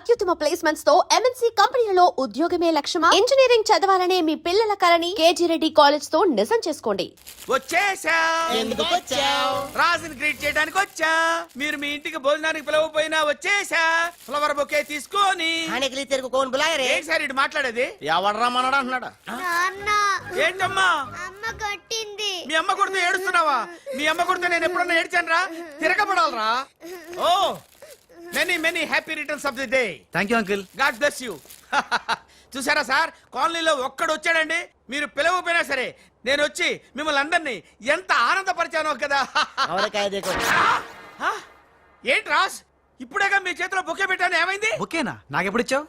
అత్యుత్తమ ప్లేస్మెంట్స్ తో ఎంఎన్సీ కంపెనీలలో ఉద్యోగమే లక్ష్యమా? ఇంజనీరింగ్ చదవాలనే మీ పిల్లల కలని కేజీ రెడ్డి కాలేజ్ తో నిజం చేసుకోండి. రాజుని గ్రీట్ చేయడానికి వచ్చా. మీరు మీ ఇంటికి భోజనానికి పిలవపోయినా వచ్చేసా. ఫ్లవర్ బొకే తీసుకొని సార్ ఇటు మాట్లాడేది ఎవడు రమ్మన్నాడు అంటున్నాడా? ఏంటమ్మా అమ్మ కొట్టింది. మీ అమ్మ కొడుతూ ఏడుస్తున్నావా? మీ అమ్మ కొడుతూ నేను ఎప్పుడన్నా ఏడ్చాను రా? తిరగబడాలరా? Oh many many happy returns of the day. Thank you uncle. God bless you. చూసారా సార్, కాలనీలో ఒక్కడు వచ్చాడండి, మీరు పిలవపోయినా సరే నేను వచ్చి మిమ్మల్ని అందరినీ ఎంత ఆనందపరిచానో కదా. ఏంటి రాస్, ఇప్పుడేగా మీ చేతిలో బొకే పెట్టాను, ఏమైంది? ఓకేనా? నాకెప్పుడు ఇచ్చావు?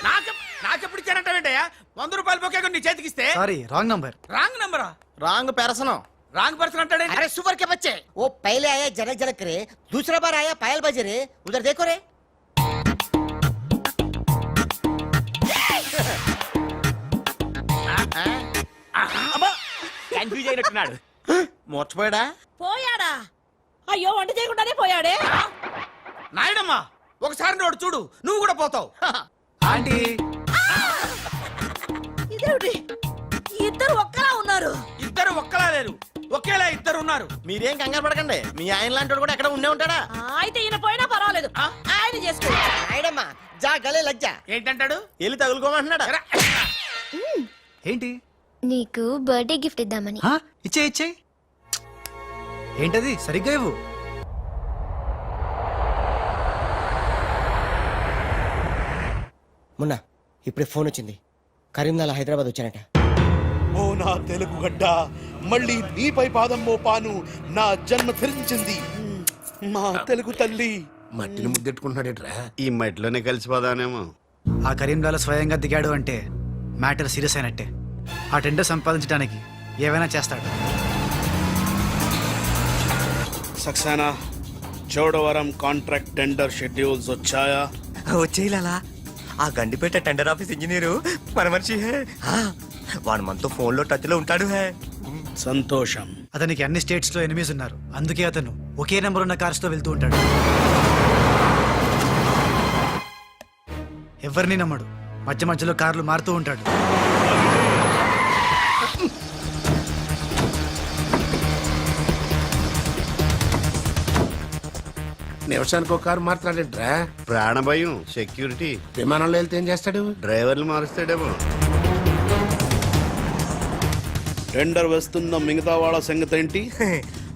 నాకెప్పుడు ఇచ్చానంటావేంటయ్యా? 100 రూపాయల బొకే నీ చేతికి ఇస్తే. Sorry, wrong number. రాంగ్ నంబరా? Wrong person. रांग पर्सन अंटाडे। अरे सुपर के बच्चे, वो पहले आया जनक जनक रे, दूसरा बार आया पायल बजे रे, उधर देखो रे। అబ్బా కన్ఫ్యూజ్ అయినట్టున్నాడు. మోర్చిపోయాడా? పోయాడా? అయ్యో వంట చేయకుండానే పోయాడే. నాయనమ్మా ఒకసారి నోడు చూడు, నువ్వు కూడా పోతావు. ఆంటీ ఇదేమిటి, ఇద్దరు ఒక్కలా ఉన్నారు. ఇద్దరు ఒక్కలా లేరు, ఒకేలా ఇద్దరు ఉన్నారు. మీరేం కంగారు పడకండి, మీ ఆయన లాంటి కూడా ఎక్కడ ఉండే ఉంటాడా? అయితే ఈయన పోయినా పర్వాలేదు, ఆయన చేసుకో. నాయనమ్మా జా గలే లజ్జా. ఏంటంటాడు? వెళ్ళి తగులుకోమంటున్నాడా? ఏంటి? నీకు బర్త్డే గిఫ్ట్ ఇద్దామని. ఇచ్చే ఇచ్చే. ఏంటది? సరిగ్గా ఇవ్వు. మొన్న ఇప్పుడే ఫోన్ వచ్చింది, కరీంనగర్ హైదరాబాద్ వచ్చానట. ఓ నా తెలుగు గడ్డ, మళ్ళీ నీపై పాదం మోపాను, నా జన్మ ధరించింది మా తెలుగు తల్లి. మట్టిని ముద్దెట్టుకుంటున్నాడేట్రా? ఈ మట్టిలోనే కలిసిపోదానేమో. ఆ కరీంలాల స్వయంగా దిగాడు అంటే మ్యాటర్ సీరియస్ అయినట్టే. ఆ టెండర్ సంపాదించడానికి ఏవైనా చేస్తాడు. Saxena, Chodavaram contract tender schedules వచ్చాయా? వచ్చేయాలా? ఆ గండిపేట టెండర్ ఆఫీస్ ఇంజనీరు మన మనిషి హే. వాడు మనతో ఫోన్ లో టచ్ లో ఉంటాడు హే. సంతోషం. అతనికి అన్ని స్టేట్స్ లో ఎనిమీస్ ఉన్నారు, అందుకే అతను ఒకే నెంబర్ ఉన్న కార్స్ తో వెళ్తూ ఉంటాడు. ఎవరిని నమ్మడు, మధ్య మధ్యలో కార్లు మారుతూ ఉంటాడు. నిమిషానికి ఒక కారు మాట్లాడేట్రా? ప్రాణభయం, సెక్యూరిటీ. విమానంలో వెళ్తే ఏం చేస్తాడు? డ్రైవర్లు మారుస్తాడేమో. టెండర్ వేస్తున్న మిగతా వాళ్ళ సంగతి ఏంటి?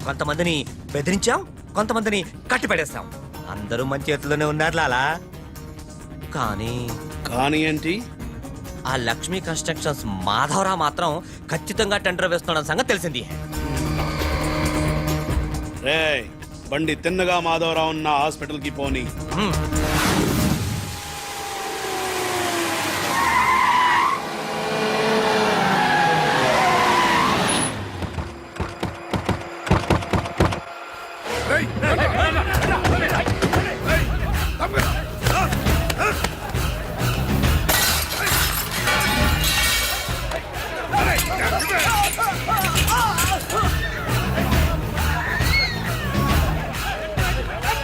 కొంతమందిని బెదిరించాం, కొంతమందిని కట్టి పడేస్తాం. అందరూ మన చేతుల్లోనే ఉన్నారు లాలా. కానీ ఏంటి? ఆ లక్ష్మీ కన్స్ట్రక్షన్స్ మాధవరావు మాత్రం ఖచ్చితంగా టెండర్ వేస్తున్న సంగతి తెలిసింది. రే బండి తిన్నగా మాధవరావు ఉన్న హాస్పిటల్ కి పోని.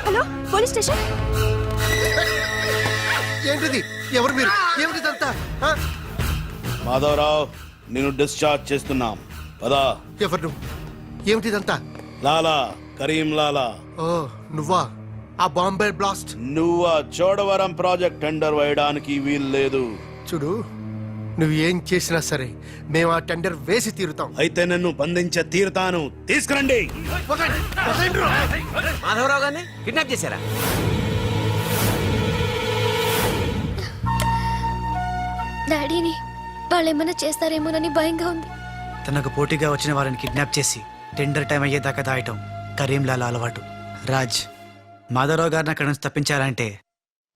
Hello police station. ఏంటిది? ఎవరు మీరు? ఏమిటిదంతా? మాధవరావు, నేను డిశ్చార్జ్ చేస్తున్నాం. పదా. ఎవరు నువ్వు? ఏమిటిదంతా? లాలా, కరీం లాలా. ఓ నువ్వా? ఆ బాంబే బ్లాస్ట్. నువ్వు ఆ చోడవరం ప్రాజెక్ట్ టెండర్ వేయడానికి వీలు లేదు. చూడు, నువ్వు ఏం చేసినా సరే మేము ఆ టెండర్ వేసి తీరుతాం. అయితే నన్ను బంధించే తీరుతాను. తీసుకురండి. మాధవరావు గారిని కిడ్నాప్ చేశారా? డాడీని వాళ్ళు ఏమైనా చేస్తారేమోనని భయంగా ఉంది. తనకు పోటీగా వచ్చిన వారిని కిడ్నాప్ చేసి టెండర్ టైం అయ్యేదాకా దాయటం కరీంలాల అలవాటు. రాజ్, మాధవరావు గారిని అక్కడి నుంచి తప్పించాలంటే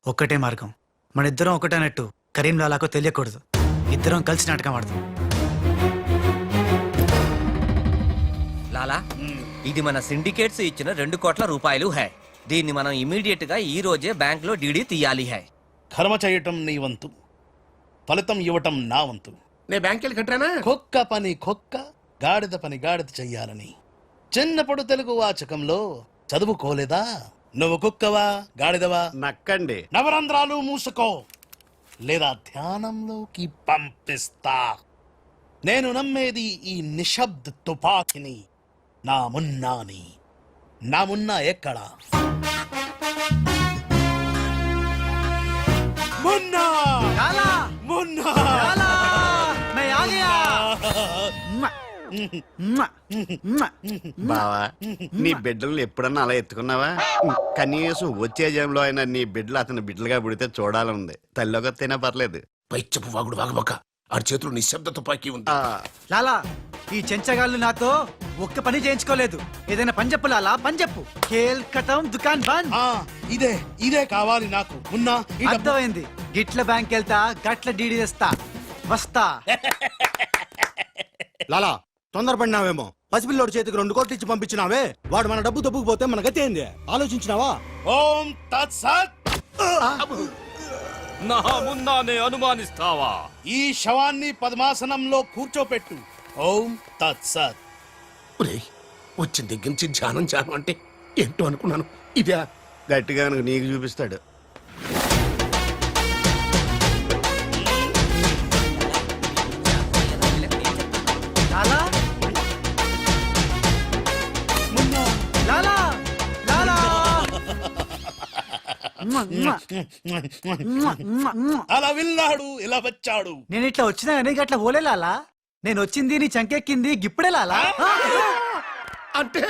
ఒక్కటే మార్గం. మన ఇద్దరం ఒకటన్నట్టు కరీంలాలకు తెలియకూడదు. ఇద్దరం కలిసి నాటకం ఆడతాం. లాలా, ఇది మన సిండికేట్స్ ఇచ్చిన 2 కోట్ల రూపాయలు హై. దీన్ని మనం ఇమీడియట్ గా ఈ రోజే బ్యాంక్ లో డీడీ తీయాలి హై. కర్మ చేయటం నీ వంతు, ఫలితం ఇవ్వటం నా వంతు. నేను బ్యాంక్ వెళ్ళి కట్టానా? కుక్క పని కుక్క, గాడిద పని గాడిద చెయ్యాలని చిన్నప్పుడు తెలుగు వాచకంలో చదువుకోలేదా? నువ్వు కుక్కవా గాడిదవా? నక్కండి. నవరంధ్రాలు మూసుకో. లేదా ధ్యానంలోకి పంపిస్తా. నేను నమ్మేది ఈ నిశ్శబ్ద తుపాకిని. నా మున్నాని. నా మున్నా ఎక్కడా? మున్నా! లాలా మున్నా! లాలా मैं आ गया బావా నీ బిడ్డలను ఎప్పుడన్నా అలా ఎత్తుకున్నావా? కనీసం వచ్చే జంలో అయినా నీ బిడ్డలు అతని బిడ్డలుగా పుడితే చూడాలనుంది. తల్లికొత్తైనా పర్లేదు. పైచ్చపు వాగుడు వాగబోక. ఆ చేతులు నిశ్శబ్ద తుపాకీ ఉంది. లాలా ఈ చెంచగాళ్ళు నాతో ఒక్క పని చేయించుకోలేదు. ఏదైనా పని చెప్పు లాలా, పని చెప్పు. కేల్ కటం దుకాన్ బంద్. ఇదే కావాలి నాకు. మున్నా ఈ డబ్బు- అర్థమైంది. గిట్ల బ్యాంక్ వెళ్తా, గట్ల డీడీ తెస్తా, వస్తా. లాలా తొందరపడినావేమో. పసిపిల్లోడి చేతికి 2 కోట్లు ఇచ్చి పంపించినావే, వాడు మన డబ్బు తప్పుకుపోతే మన గతి ఏంది ఆలోచించినావా? ఓం తత్సత్. నా మున్నానే అనుమానిస్తావా? ఈ శవాన్ని పద్మాసనంలో కూర్చోపెట్టు. ఓం తత్సత్. వచ్చిన దగ్గర నుంచి ధ్యానం అంటే ఏంటో అనుకున్నాను. ఇదే గట్టిగా నీకు చూపిస్తాడు. లాలా మున్నా లాలా లాలా అలా విన్నాడు, ఇలా వచ్చాడు. నేను ఇట్లా వచ్చినా కానీ గట్ల పోలే లాలా. నేను వచ్చింది నీ చంకెక్కింది గిప్పుడే లాలా. అంటే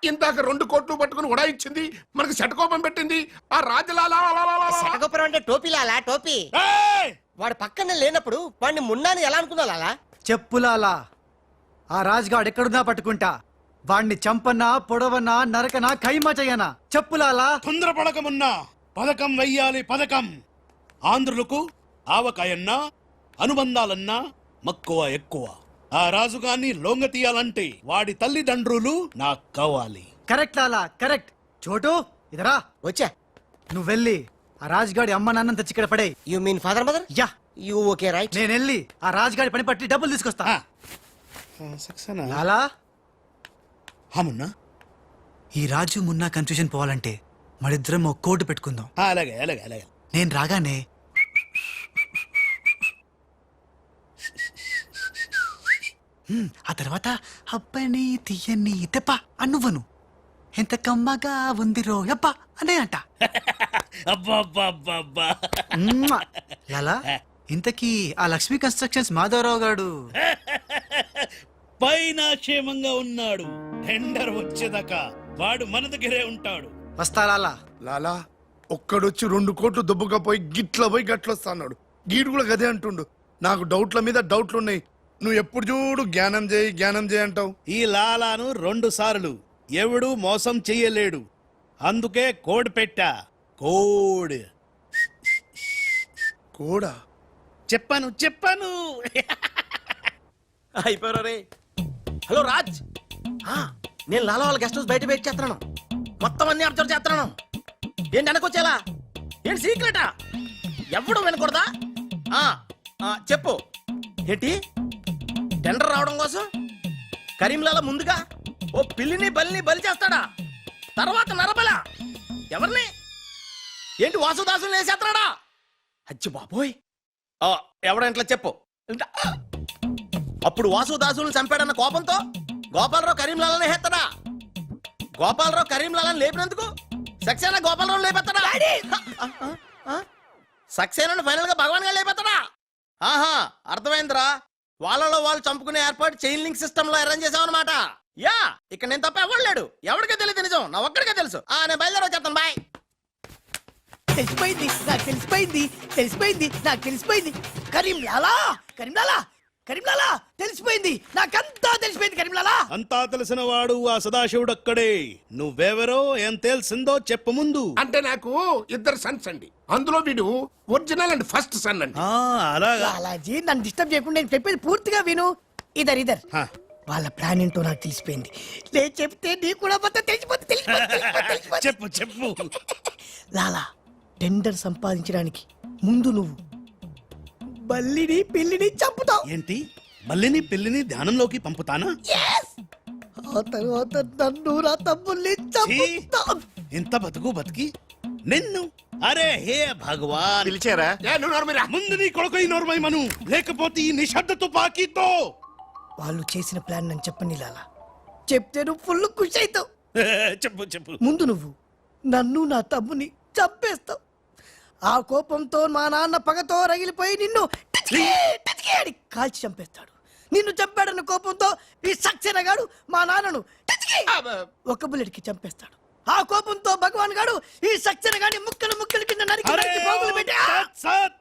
ఇందాక 2 కోట్లు పట్టుకుని ఉడాయించింది, మనకి శటకోపం పెట్టింది ఆ రాజలాలా. శటగోపురం అంటే టోపీ లాలా, టోపీ. ఏయ్! వాడు పక్కనే లేనప్పుడు వాడిని మున్నాని ఎలా అనుకున్నా లాలా? చెప్పు లాలా. ఆ రాజ్గాడ్ ఎక్కడున్నా పట్టుకుంటా. వాణ్ణి చంపనా, పొడవనా, నరకనా, ఖైమా చెయ్యనా. చెప్పు లాలా. తొందరపడకమున్నా. పథకం వెయ్యాలి, పథకం. ఆంధ్రులకు ఆవకాయన్నా అనుబంధాలన్నా మక్కువ ఎక్కువ. ఆ రాజుగాన్ని లొంగ తీయాలంటే వాడి తల్లిదండ్రులు నాకు కావాలి. కరెక్ట్ లాలా, కరెక్ట్. చోటు ఇదరా. వచ్చా. నువ్వు వెళ్ళి ఆ రాజ్గాడి అమ్మ నాన్న తెచ్చి ఇక్కడ పడే. You mean father mother? Yeah, you okay right. నేను వెళ్ళి ఆ రాజ్గాడి పని పట్టి డబ్బులు తీసుకొస్తా. సక్సేనా? లాలా మున్నా ఈ రాజు మున్నా కన్ఫ్యూజన్ పోవాలంటే మరిద్దరం ఒక కోటు పెట్టుకుందాం. అలాగే అలాగే అలాగే. నేను రాగానే ఆ తర్వాత అబ్బని తీయని తెప్ప అనువ్వను. ఎంత కమ్మగా ఉంది రోయప్ప అనే అంట. అబ్బా లాలా ఇంతకీ ఆ లక్ష్మీ కన్స్ట్రక్షన్స్ మాధవరావు గాడు పైన క్షేమంగా ఉన్నాడు. టెండర్ వచ్చేదాకా వాడు మన దగ్గరే ఉంటాడు. వస్తా లాలా. లాలా ఒక్కడొచ్చి 2 కోట్లు దుబ్బకపోయి గిట్ల పోయి గట్లొస్తాడు. గీడు కూడా గదే అంటుండు. నాకు డౌట్ల మీద డౌట్లున్నాయి. నువ్వు ఎప్పుడు చూడు జ్ఞానం చేయి అంటావు. ఈ లాలాను 2 సార్లు ఎవడు మోసం చెయ్యలేడు. అందుకే కోడ్ పెట్టా. కోడ్ కూడా చెప్పాను. అయిపోయారు రే. హలో రాజ్, నేను లాలా వాళ్ళ గెస్ట్ హౌస్ బయట వెయిట్ చేస్తున్నాను. మొత్తం అన్ని అబ్జర్వ్ చేస్తున్నాను. ఏంటి వెనకొచ్చేలా? ఏంటి సీక్రెటా? ఎవడు వినకూడదా? చెప్పు. ఏంటి టెండర్ రావడం కోసం కరీంలాలా ముందుగా ఓ పిల్లిని బలిని బలి చేస్తాడా? తర్వాత నరబల ఎవరిని? ఏంటి వాసుదాసుని వేసేస్తాడా? అచ్చి బాబోయ్. ఎవడంట్లా చెప్పు. అప్పుడు వాసుదాసులను చంపాడన్న కోపంతో గోపాలరావు కరీంలాలని హేత్తడా? గోపాలరావు కరీంలాలని లేపినందుకు సక్సేనా గోపాలరావు లేపెత్తడా? సక్సేనాను ఫైనల్ గా భగవాన్ గా లేపెత్తడా? ఆహా, అర్థమైందిరా. వాళ్ళలో వాళ్ళు చంపుకునే ఏర్పాటు చైన్ లింక్ సిస్టమ్ లో అరేంజ్ చేసామన్నమాట. యా, ఇక్కడ నేను తప్ప ఎవరు లేడు. ఎవరికే తెలియదు నిజం, నా ఒక్కడికే తెలుసు. నేను బయలుదేరి వచ్చేస్తాను. బాయ్. తెలిసిపోయింది నాకు, తెలిసిపోయింది నాకు, తెలిసిపోయింది. కరీంలాలా తెలిసిపోయింది నాకంతా తెలిసిపోయింది. కరీంలాలా అంతా తెలిసిన వాడు ఆ సదాశివుడు అక్కడే. నువ్వెవరో ఏం తెలిసిందో చెప్పు ముందు. అంటే నాకు 2 సన్స్ అండి. అందులో వీడు ఒరిజినల్ అండ్ ఫస్ట్ సన్ అండి. అలాగా. లాలాజీ నన్ను డిస్టర్బ్ చేయకుండా నేను చెప్పేది పూర్తిగా విను. ఇదర్ వాళ్ళ ప్లాన్ ఏంటో నాకు తెలిసిపోయింది. నేను చెప్తే నీకు కూడా మొత్తం తెలిసిపోతుంది. చెప్పు. లాలా టెండర్ సంపాదించడానికి ముందు నువ్వు బల్లిని పిల్లిని చంపుతావు. ఏంటి? మల్లిని పిల్లిని ధ్యానంలోకి పంపుతానా? ఆ తర్వాత నన్ను నా తమ్ముల్ని చంపుతావు. ఇంత బతుకి నిన్ను అరే హే భగవాన్ పిలిచారా ముందు నీ కొడుకు ఈ నోర్మై మను లేకపోతే ఈ నిశ్శబ్ద తుపాకీతో వాళ్ళు చేసిన ప్లాన్ నన్ను చెప్పని లాలా చెప్తే నువ్వు ఫుల్ ఖుషి అవుతావు. చెప్పు చెప్పు ముందు నువ్వు నన్ను నా తమ్ముని చంపేస్తావు. ఆ కోపంతో మా నాన్న పగతో రగిలిపోయి నిన్ను టిచ్కి టిచ్కి అని కాల్చి చంపేస్తాడు. నిన్ను చంపాడన్న కోపంతో ఈ సక్సేనా గాడు మా నాన్నను టిచ్కి ఒక బుల్లెట్కి చంపేస్తాడు. ఆ కోపంతో భగవాన్ గాడు ఈ సక్సేనా గాని ముక్కలు ముక్కలు కింద నరికి అరే నరికి పోగులు పెట్టి సత్ సత్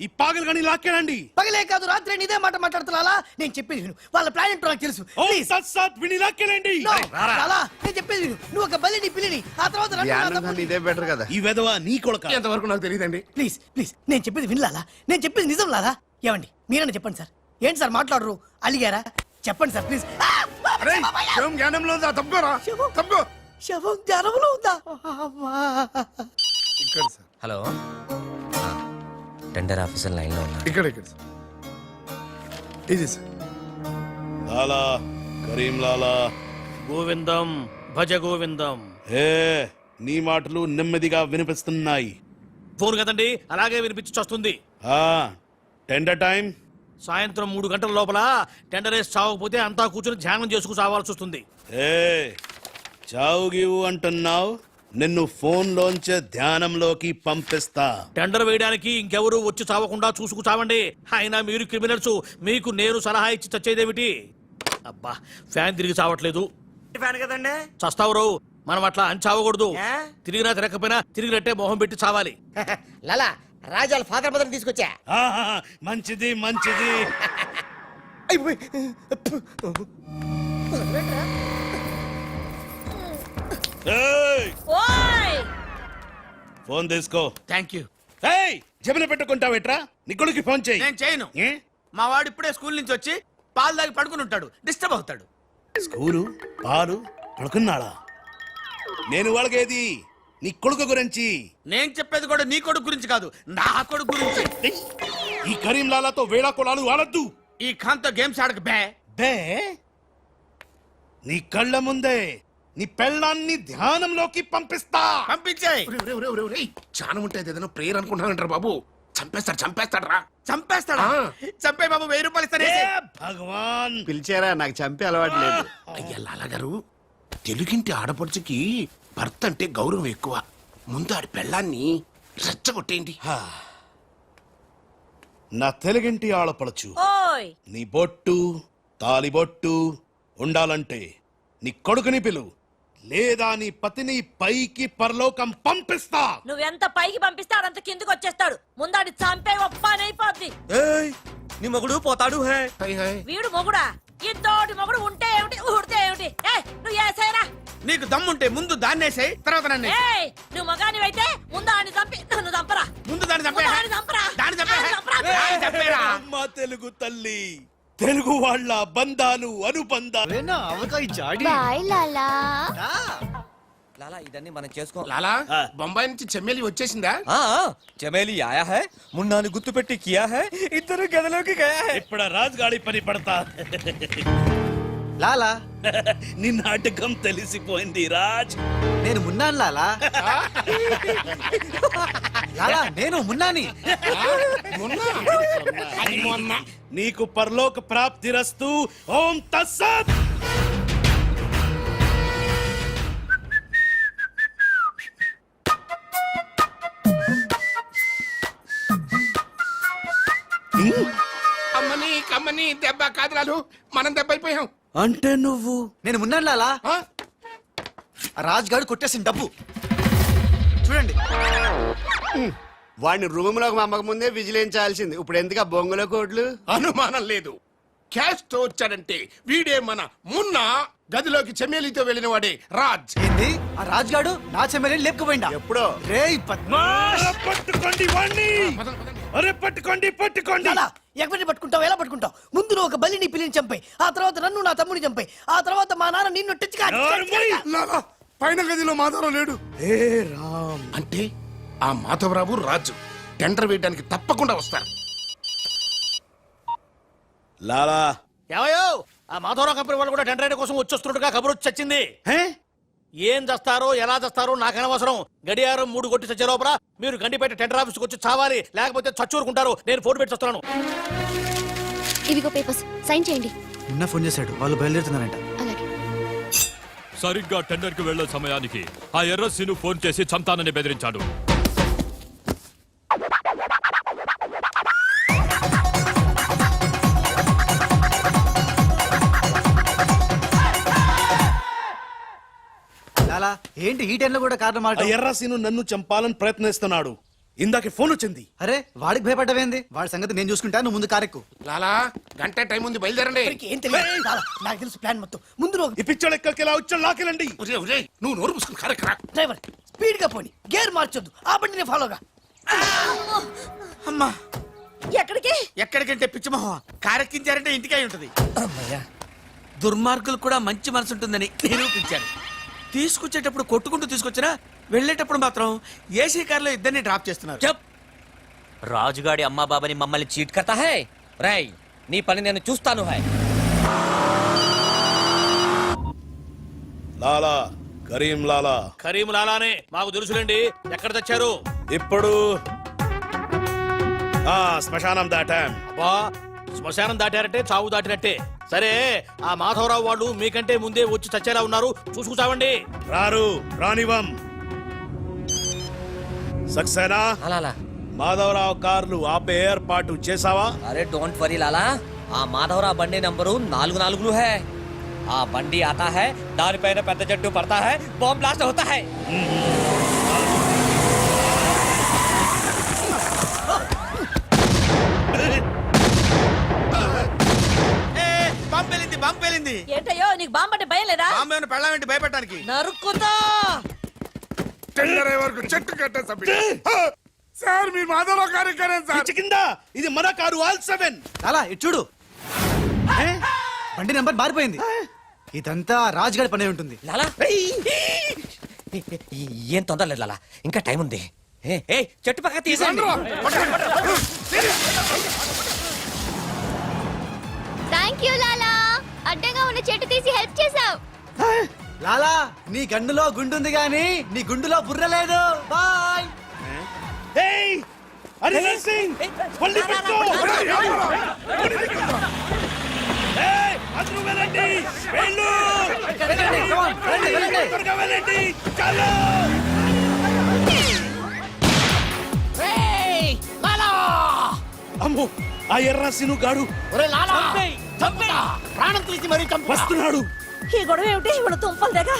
ఈ పాగలు కానీ లాక్కేనండి పగలే కాదు రాత్రి ఇదే మాట మాట్లాడుతున్నా. నేను చెప్పేది విను. వాళ్ళ ప్లాన్ ఏంటో నాకు తెలుసు. ఓ Please. సత్ సత్ విని లాక్కేనండి No. లాలా, నేను చెప్పేది విను. నువ్వు ఒక బలిని పిల్లిని ఆ తర్వాత నన్ను నా ధ్యానం తమ్ముడిని- కన్నా ఇదే బెటర్ కదా ఈ వెధవ నీ కొడుక ఎంతవరకు నాకు తెలియదండి. ప్లీజ్ ప్లీజ్ నేను చెప్పేది వినలాలా, నేను చెప్పేది నిజం లాలా. ఏమండి మీరన్నా చెప్పండి సార్. ఏంటి సార్ మాట్లాడరు? అలిగారా? చెప్పండి సార్ ప్లీజ్. జ్ఞానంలో ఉందా? తప్పుకోరా తప్పుకో. శవం జ్వరంలో ఉందా? అమ్మా. ఇక్కడ sir, hello tender officer line లో ఉన్నా. ఇక్కడ ఇక్కడ సార్. ఇది సార్. లాలా కరీం లాలా గోవిందం భజ గోవిందం. హే నీ మాటలు నెమ్మదిగా వినిపిస్తున్నాయి. ఫోన్ కదండి, అలాగే వినిపించొస్తుంది. ఆ టెండర్ టైం సాయంత్రం 3 గంటల లోపల టెండర్ వేసి చావకపోతే అంతా కూర్చొని ధ్యానం చేసుకు చావాల్సి వస్తుంది. ఏ చావు గీవు అంటున్నావు, నిన్ను ఫోన్ లోంచే ధ్యానంలోకి పంపిస్తా. టెండర్ వేయడానికి ఇంకెవరు వచ్చి చావకుండా చూసుకు చావండి. అయినా మీరు క్రిమినల్స్, మీకు నేను సలహా ఇచ్చి చచ్చేదేమిటి? అబ్బా ఫ్యాన్ తిరిగి చావట్లేదు. ఫ్యాన్ కదండి. చస్తావురు, మనం అట్లా అని చావకూడదు. ఏ? తిరిగినా తిరగకపోయినా తిరిగినట్టే మొహం పెట్టి చావాలి. లాలా రాజాల ఫాదర్ మదర్ తీసుకొచ్చా. ఆహా, మంచిది మంచిది. ఏయ్, ఫోన్ తీసుకో. Thank you. ఏయ్ జబిన పెట్టుకుంటావేట్రా? నీ కొడుకు ఫోన్ చేయి. నేను చేయను. ఏ? మా వాడు ఇప్పుడే స్కూల్ నుంచి వచ్చి పాలు తాగి పడుకుని ఉంటాడు, డిస్టర్బ్ అవుతాడు. స్కూలు పాలు పడుకున్నాడా? నేను వాళ్ళకేది నీ కొడుకు గురించి. నేను చెప్పేది కూడా నీ కొడుకు గురించి కాదు, నా కొడుకు గురించి. ఏయ్, ఈ కరీం లాలాతో వేళా కొలాలు వాడద్దు. ఈ ఖాన్తో గేమ్స్ ఆడక బే. బే నీ కళ్ళ ముందే నీ పెళ్ళాన్ని ధ్యానంలోకి పంపిస్తా. పంపించేయ్. ధ్యానం ఉంటే ఏదైనా ప్రేయర్ అనుకుంటానంటారు బాబు. చంపేస్తాడు రా. చంపేస్తాడా? చంపే బాబు, 1000 రూపాయలు ఇస్తానే. ఏ భగవాన్ పిలిచారా? నాకు చంపే అలవాటు లేదు. అయ్యా లాలగారు, తెలుగింటి ఆడపడుచుకి భర్త అంటే గౌరవం ఎక్కువ. ముందు ఆడి పెళ్ళాన్ని రెచ్చగొట్టేయండి. నా తెలుగింటి ఆడపడచ్చు నీ బొట్టు తాలిబొట్టు ఉండాలంటే నీ కొడుకుని పిలు, లేదా నీ పతిని పైకి పరలోకం పంపిస్తా. నువ్వెంత పైకి పంపిస్తే ఆడంత కిందకి వచ్చేస్తాడు. ముందాడి చంపే ఒప్పనైపోద్ది. ఏయ్, నీ మొగుడు పోతాడు హే. వీడు మొగుడా? ఇద్దోటి మొగుడు ఉంటే ఏమిటి, ఊడితే ఏమిటి? నువ్వు ఏసేరా. నీకు దమ్ముంటే ముందు దాన్నేసేయ్, తర్వాత నన్ను. నువ్వు మగానివైతే ముందు ఆడిని చంపి నన్ను చంపరా. ముందు దాన్ని చంపే. దాన్ని చంపరా. దాన్ని చంపే. దాన్ని చంపరా. దాన్ని చంపేరా. అమ్మ తెలుగు తల్లి, తెలుగు వాళ్ళ బంధాలు అనుబంధాలు. బాయ్ లాలా. లాలా ఇదన్నీ మనం చేసుకో. లాలా బొంబాయి నుంచి చెమ్మేలి వచ్చేసిందా? చమేలి ఆయా హై, మున్నాని గుర్తు పెట్టి కియా హై, ఇద్దరు గదిలోకి గయా హై. ఇప్పుడు రాజుగాడి పని పడతా. లాలా నీ నాటకం తెలిసిపోయింది రాజ్. నేను మున్నాను లాలా. లాలా నేను మున్నాని. నీకు పరలోక ప్రాప్తిరస్తు. ఓం తస్సత్. అమ్మని కమ్మని దెబ్బ కాదురాలు, మనం దెబ్బ అయిపోయాం. అంటే నువ్వు నేను మున్నాను లాలా. ఆ రాజ్ గారు కొట్టేసిన డబ్బు చూడండి. వాడిని రూమ్ లోకి అమ్మక ముందే విజిలించాల్సింది. ఇప్పుడు ఎందుకు ఆ బొంగుల కోట్లు? అనుమానం లేదు. క్యాష్ తో వచ్చాడంటే వీడే మన మున్న. గదిలోకి చెమ్మేలితో వెళ్ళిన వాడే రాజ్. ఏంది ఆ రాజ్ గాడు నా చెమ్మెల్ని లేపుకుపోయిందా? ఎప్పుడో. రేయ్ పద్మాష్. పట్టుకోండి వాణ్ణి. అరే పట్టుకోండి పట్టుకోండి. లాలా ఎవరిని పట్టుకుంటావు? ఎలా పట్టుకుంటావు? ముందు నువ్వు ఒక బలిని పిల్లిని చంపాయి, ఆ తర్వాత నన్ను నా తమ్ముని చంపాయి, ఆ తర్వాత మా నాన్న నిన్ను టిచ్చుకా లాలా పైన గదిలో మాధవరావు లేడు. హే రామ్. అంటే ఆ మాధవరావు రాజు టెండర్ వేయడానికి తప్పకుండా వస్తారు. లాలా ఏమయ్యో, ఆ మాధవరావు కంపెనీ వాళ్ళు కూడా టెండర్ కోసం వచ్చేస్తున్నట్టుగా కబురు వచ్చి చచ్చింది. హే ఏం చేస్తారో ఎలా చేస్తారో నాకు అనవసరం. గడియారం 3 కొట్టి చచ్చే లోపల మీరు గండిపేట టెండర్ ఆఫీస్కి వచ్చి చావాలి, లేకపోతే చచ్చూరుకుంటారు. నేను ఫోన్ పెట్టి వస్తున్నాను. ఇవిగో పేపర్స్, సైన్ చేయండి. నిన్న ఫోన్ చేశాడు, వాళ్ళు బయలుదేరుతున్నారంట. అలాగే. సరిగ్గా టెండర్ కి వెళ్లే సమయానికి ఆ ఎర్ర సీను ఫోన్ చేసి చంతానని బెదిరించాడు. లాలా ఏంటి ఈ టైంలో కూడా కారణం మాట? ఆ ఎర్రసీను నన్ను చంపాలని ప్రయత్నిస్తున్నాడు. ఇందాకే ఫోన్ వచ్చింది. అరే వాడికి భయపడ్డవేంది? వాడి సంగతి నేను చూసుకుంటా, నువ్వు ముందు కారెక్కు. లాలా గంట టైం ఉంది, బయలుదేరండి. ఇప్పటికి ఏం తెలియదు లాలా, నాకు తెలుసు ప్లాన్ మొత్తం. ముందు నువ్వు ఈ పిచ్చోడు ఎక్కడికి ఎలా వచ్చాడు లాకెళ్ళండి. ఒరేయ్, ఒరేయ్, నువ్వు నోరు మూసుకుని కరెక్ట్ రా. డ్రైవర్ స్పీడ్ గా పోని, గేర్ మార్చొద్దు, ఆ బండిని ఫాలోగా. అమ్మా ఎక్కడికి? ఎక్కడికంటే పిచ్చి మొహం, కారెక్కించారంటే ఇంటికే ఉంటది. దుర్మార్గులు కూడా మంచి మనసు ఉంటుందని నిరూపించారు. తీసుకొచ్చేటప్పుడు కొట్టుకుంటూ తీసుకొచ్చినా వెళ్ళేటప్పుడు మాత్రం ఏసీ కార్లో ఇద్దరిని డ్రాప్ చేస్తున్నారు. చెప్ రాజుగాడి అమ్మా బాబాని మమ్మల్ని చీట్ కర్తా హై. రై నీ పని నేను చూస్తాను హై. లాలా కరీం లాలా. కరీం లాలానే మాకు తెలుసులేండి. ఎక్కడ తెచ్చారు? ఇప్పుడు శ్మశానం దాటాం. అబ్బా, శ్మశానం దాటారంటే చావు దాటినట్టే. సరే, ఆ మాధవరావు వాళ్ళు మీకంటే ముందే వచ్చి చచ్చేలా ఉన్నారు, చూసుకుచావండి. రారు రానివం. సక్సేనా లాలా మాధవరావు కార్లు ఆపే ఏర్పాటు చేసావా? అరే డోంట్ వరీ లాలా, ఆ మాధవరావు బండి నంబరు 44 హై. ఆ బండి ఆతా హై, దానిపైన పెద్ద జట్టు పడతా హై, బాంబ్ బ్లాస్ట్ హోతా హై. బాంబు పేలింది, బాంబు పేలింది. ఏంటయ్యో నీకు బాంబు అంటే భయం లేదా? బాంబు ఏమైనా పెళ్ళామేంటి భయపెట్టడానికి? నరుకుతా. టెండర్ వరకు చెట్టు కట్టేసా సార్. మీ మాధవరావు కార్యక్రమం సార్ కింద. ఇది మన కారు ఆల్ 7. లాలా ఇటు చూడు, బండి నెంబర్ మారిపోయింది. ఇదంతా రాజుగాడి పనే ఉంటుంది. లాలా ఏం తొందర లేదు లాలా, ఇంకా టైం ఉంది. ఏ చెట్టు పక్క తీసండి. థ్యాంక్ యూ లాలా, అడ్డంగా ఉన్న చెట్టు తీసి హెల్ప్ చేసావు. లాలా నీ గన్నులో గుండుంది గాని నీ గుండులో బుర్ర లేదు. బాయ్. అమ్మో, ఆ ఎర్రసీను గాడు ప్రాణం తీసి మరీ చంపు. వస్తున్నాడు. ఈ గొడవ ఏమిటి? ఇప్పుడు తుంపలు దగ్గ.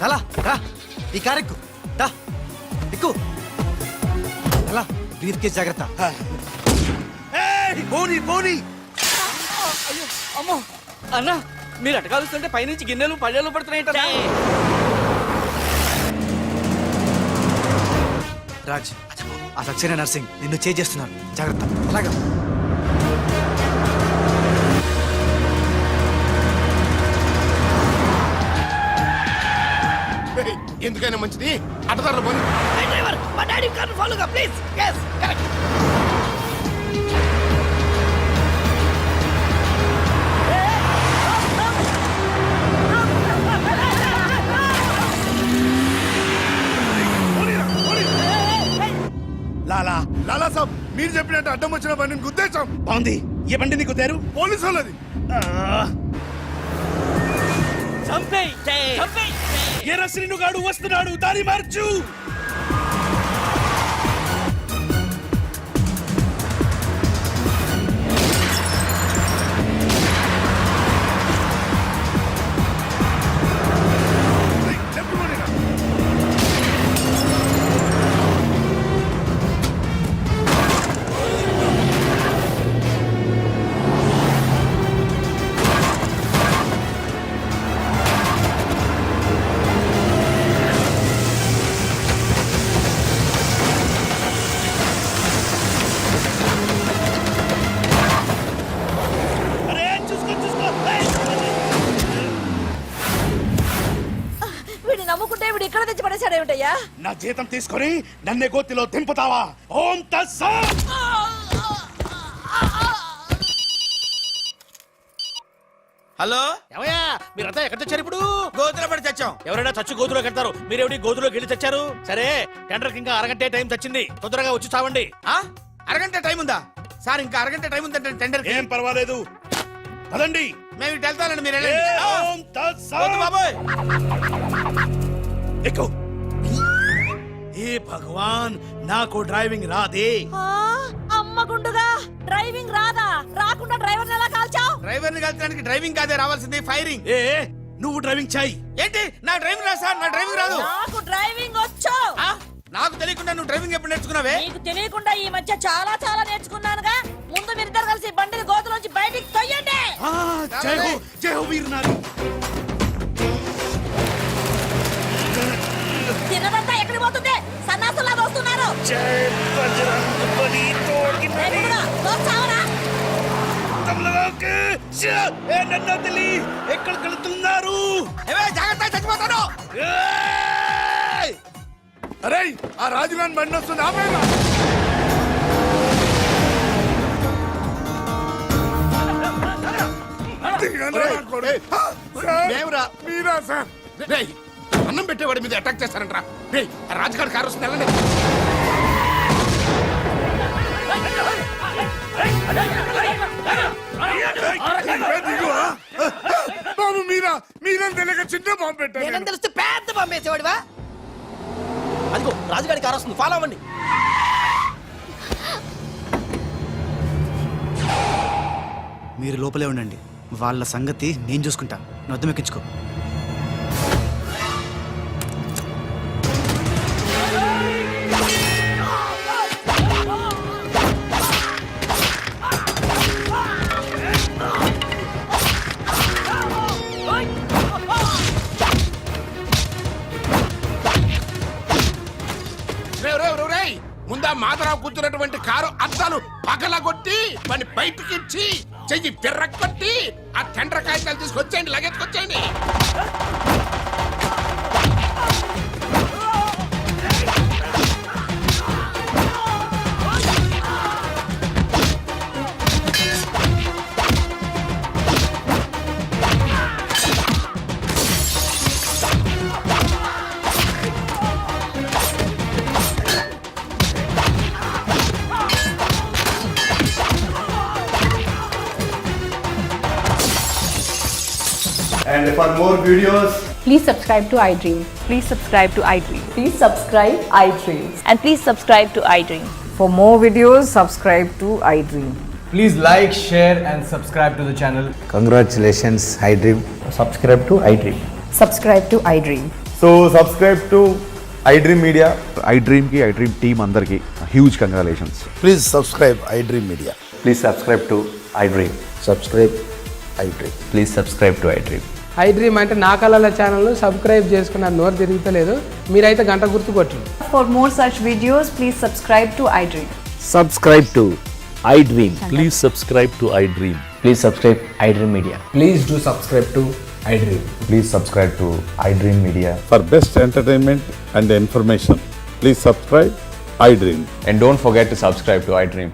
లాలా రా, ఈ కారెక్కు దా, ఎక్కు. లాలా బ్రీత్ కేస్ జాగ్రత్త. పోనీ పోనీ. అమ్మో అన్న, మీరు అటకాలుస్తుంటే పైనుంచి గిన్నెలు పళ్ళెలు పడుతున్నాయి. రాజ్, ఆ సక్సేనా నర్సింగ్ నిన్ను చేస్తున్నారు, జాగ్రత్త. అలాగా ఎందుకైనా మంచిది అడ్డదారులు పోనీ. డ్రైవర్ మా డాడీ కార్ ఫాలోగా ప్లీజ్. yes correct. లాలా లాలా సాబ్, మీరు చెప్పినట్టు అడ్డం వచ్చిన బండిని గుద్దేశాం. బాగుంది. ఏ బండిని గుద్దారు? పోలీసు వాళ్ళది. ఎర్రశ్రీను గాడు వస్తున్నాడు, దారి మార్చు. వీడిని నమ్ముకుంటే వీడు ఇక్కడ తెచ్చి పడేశాడేమిటయ్యా? నా జీతం తీసుకొని నన్నే గోతిలో దింపుతావా? ఓం తస్సత్. హలో ఏమయ్యా మీరంతా ఎక్కడ తెచ్చారు ఇప్పుడు? గోతులో పడి తెచ్చాం. ఎవరైనా చచ్చి గోతులో కడతారు, మీరేమిటి గోతులోకి వెళ్ళి తెచ్చారు? సరే, టెండర్కి ఇంకా అరగంటే టైం తెచ్చింది, తొందరగా వచ్చి చావండి. ఆ? అరగంట టైం ఉందా సార్? ఇంకా అరగంట టైం ఉందంటే టెండర్ ఏం పర్వాలేదు పదండి. మేము ఇటు వెళ్తానండి, మీరు వెళ్ళండి. ఓం తత్సత్. వద్దు బాబోయ్. ఎక్కు. ఏ భగవాన్, నాకు డ్రైవింగ్ రాదే. అమ్మ గుండుగా డ్రైవింగ్ రాదా? రాకుండా డ్రైవర్ ఎలా కాల్చావు? డ్రైవర్ ని కలిసడానికి డ్రైవింగ్ కాదే రావాల్సింది, ఫైరింగ్. ఏ నువ్వు డ్రైవింగ్ చేయి. ఏంటి నా డ్రైవింగ్ రాదు సార్, నా డ్రైవింగ్ రాదు. నాకు డ్రైవింగ్ వచ్చు. ఆ? నాకు తెలియకుండా నువ్వు డ్రైవింగ్ ఎప్పుడు నేర్చుకున్నావే? నీకు తెలియకుండా ఈ మధ్య చాలా చాలా నేర్చుకున్నానుగా. ముందు మీరిద్దరు కలిసి బండిని గోతులోంచి బయటికి తొయ్యండి. జై హో వీర్ నారి. తినదంతా ఎక్కడికి పోతుంది? సన్నాసులా వస్తున్నారు. జై బజరంగ్ బలి తోడ్కి నడి. చావరా? తమలకి ఏ నన్ను వదిలి ఎక్కడికి వెళ్తున్నారు? ఏవే, జాగ్రత్త, చచ్చిపోతాను. ఏయ్! అరే ఆ రాజుగాని బండి వస్తుంది, ఆపేరా. మీరా సార్? రేయ్, అన్నం పెట్టేవాడి మీద అటాక్ చేస్తారంట్రా. రేయ్, ఆ రాజుగారి కారు వస్తుంది, వెళ్ళండి. బాబు మీరా? మీరా తెలియక చిన్న బాంబు నేనేం పెట్టాను. తెలిస్తే పెద్ద పంపేసేవాడివా? అదిగో రాజుగారి కారు వస్తుంది, ఫాలో అవ్వండి. మీరు లోపలే ఉండండి, వాళ్ళ సంగతి నేను చూసుకుంటా. నొద్దం ఎక్కించుకో. రేయ్, ముందా మాధరావు కూర్చున్నటువంటి కారు అద్దాలు పగలగొట్టి వాడిని బయటికి ఇచ్చి చెయ్యి పిర్రకొట్టి ఆ టెండర్ కాగితాలు తీసుకొచ్చేయండి, లగెత్తుకొచ్చేయండి. And for more videos, Please subscribe to iDream. Please subscribe to iDream. Please subscribe iDream. And please subscribe to iDream. For more videos, subscribe to iDream. please like, share and subscribe to the channel. Congratulations iDream. Subscribe to iDream. Subscribe to iDream. So subscribe to iDream Media. iDream ki iDream team andarki huge congratulations. Please subscribe I dream media. Please subscribe to iDream. Subscribe I dream. Please subscribe to iDream. iDream అంటే నా కళల channel subscribe చేసుకున్న నోరు తిరుగుతలేదు. మీరైతే గంట గుర్తు కొట్టండి. For more such videos, please subscribe to iDream. Subscribe to iDream. Please subscribe to iDream. Please subscribe iDream Media. Please do subscribe to I dream. Please subscribe to iDream Media. For best entertainment and information, please subscribe iDream. And don't forget to subscribe to iDream.